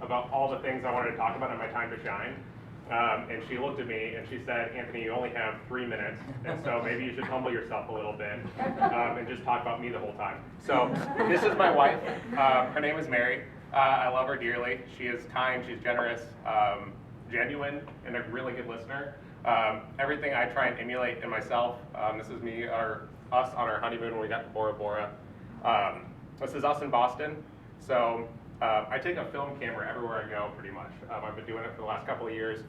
about all the things I wanted to talk about in my time to shine. And she looked at me and she said, Anthony, you only have 3 minutes, and so maybe you should humble yourself a little bit and just talk about me the whole time. So this is my wife. Her name is Mary. I love her dearly. She is kind, she's generous, genuine, and a really good listener. Everything I try and emulate in myself. This is me, us on our honeymoon when we got to Bora Bora. This is us in Boston. So I take a film camera everywhere I go, pretty much. I've been doing it for the last couple of years,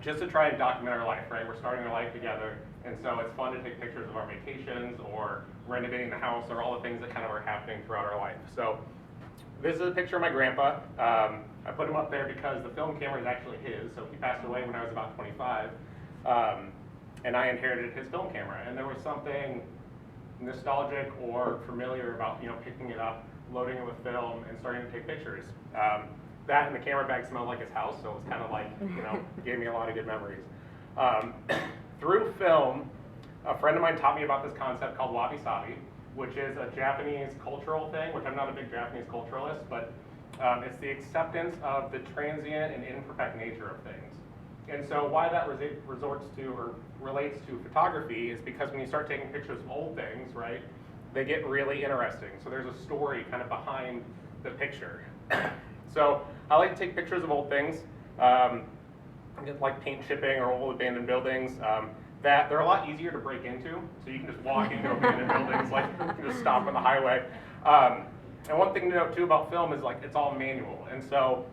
just to try and document our life, right? We're starting our life together, and so it's fun to take pictures of our vacations or renovating the house or all the things that kind of are happening throughout our life. So this is a picture of my grandpa. I put him up there because the film camera is actually his, so he passed away when I was about 25, and I inherited his film camera, and there was something nostalgic or familiar about, picking it up, loading it with film, and starting to take pictures. That and the camera bag smelled like his house, so it was kind of like, gave me a lot of good memories. Through film, a friend of mine taught me about this concept called wabi-sabi, which is a Japanese cultural thing, which I'm not a big Japanese culturalist, but it's the acceptance of the transient and imperfect nature of things. And so why that resorts to or relates to photography is because when you start taking pictures of old things, right, they get really interesting. So there's a story kind of behind the picture. So I like to take pictures of old things, like paint chipping or old abandoned buildings. That they're a lot easier to break into, so you can just walk into abandoned buildings, like you can just stop on the highway. And one thing to note too about film is like it's all manual, and so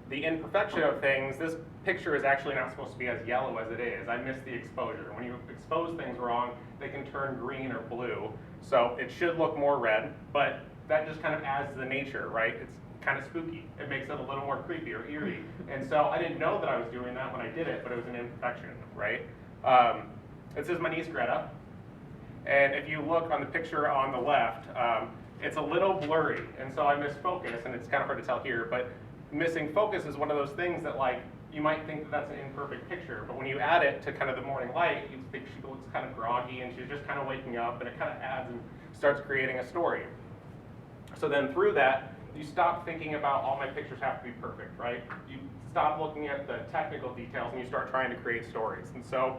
the imperfection of things, this picture is actually not supposed to be as yellow as it is. I missed the exposure. When you expose things wrong, they can turn green or blue, so it should look more red, but that just kind of adds to the nature, right? It's kind of spooky. It makes it a little more creepy or eerie, and so I didn't know that I was doing that when I did it, but it was an imperfection, right? This is my niece Greta, and if you look on the picture on the left, it's a little blurry, and so I missed focus, and it's kind of hard to tell here, but missing focus is one of those things that like, you might think that that's an imperfect picture, but when you add it to kind of the morning light, you think she looks kind of groggy, and she's just kind of waking up, and it kind of adds and starts creating a story. So then through that, you stop thinking about all my pictures have to be perfect, right? You stop looking at the technical details, and you start trying to create stories. And so,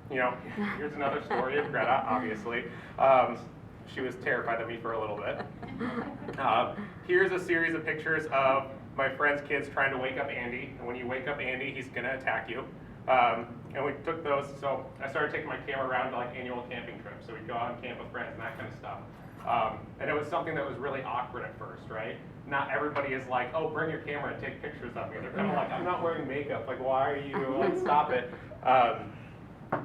here's another story of Greta, obviously. She was terrified of me for a little bit. Here's a series of pictures of my friend's kids trying to wake up Andy. And when you wake up Andy, he's going to attack you. And we took those, so I started taking my camera around to like annual camping trips. So we'd go out and camp with friends and that kind of stuff. And it was something that was really awkward at first, right? Not everybody is like, oh, bring your camera and take pictures of me. They're kind of like, I'm not wearing makeup. Like, why are you? Like, stop it.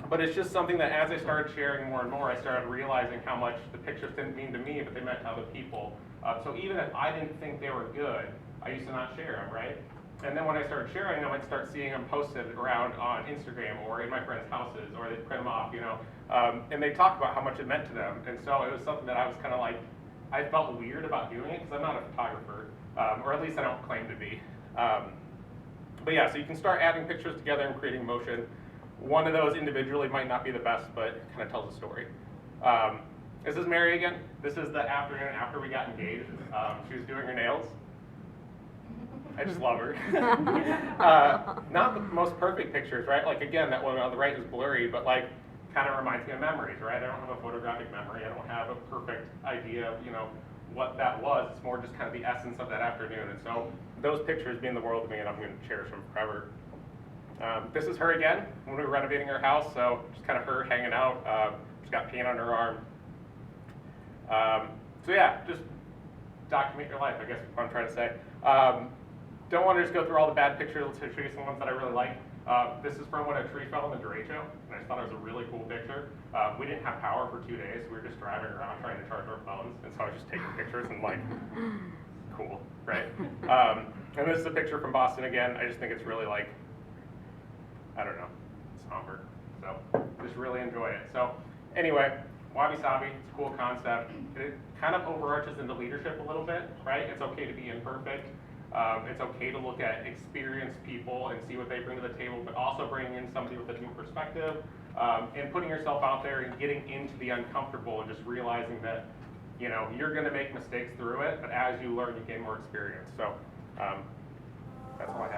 But it's just something that as I started sharing more and more, I started realizing how much the pictures didn't mean to me, but they meant to other people. So even if I didn't think they were good, I used to not share them, right? And then when I started sharing them, I'd start seeing them posted around on Instagram or in my friends' houses, or they'd print them off, and they talk about how much it meant to them. And so it was something that I was kind of like, I felt weird about doing it because I'm not a photographer, or at least I don't claim to be. But yeah, so you can start adding pictures together and creating motion. One of those individually might not be the best, but it kind of tells a story. This is Mary again. This is the afternoon after we got engaged. She was doing her nails. I just love her. Not the most perfect pictures, right? Like again, that one on the right is blurry, but like kind of reminds me of memories, right? I don't have a photographic memory. I don't have a perfect idea of, what that was. It's more just kind of the essence of that afternoon. And so those pictures mean the world to me, and I'm going to cherish them forever. This is her again when we were renovating her house, so just kind of her hanging out. She's got paint on her arm. So yeah, just document your life, I guess is what I'm trying to say. Don't want to just go through all the bad pictures. Let's show you some ones that I really like. This is from when a tree fell in the derecho, and I just thought it was a really cool picture. We didn't have power for 2 days. We were just driving around trying to charge our phones, and so I was just taking pictures and like, cool, right? And this is a picture from Boston again. I just think it's really like, I don't know, somber. So just really enjoy it. So anyway, wabi-sabi, it's a cool concept. It kind of overarches into leadership a little bit, right? It's okay to be imperfect. It's okay to look at experienced people and see what they bring to the table, but also bringing in somebody with a new perspective and putting yourself out there and getting into the uncomfortable and just realizing that, you're going to make mistakes through it, but as you learn, you gain more experience. So That's all I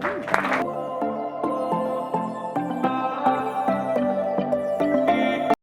have.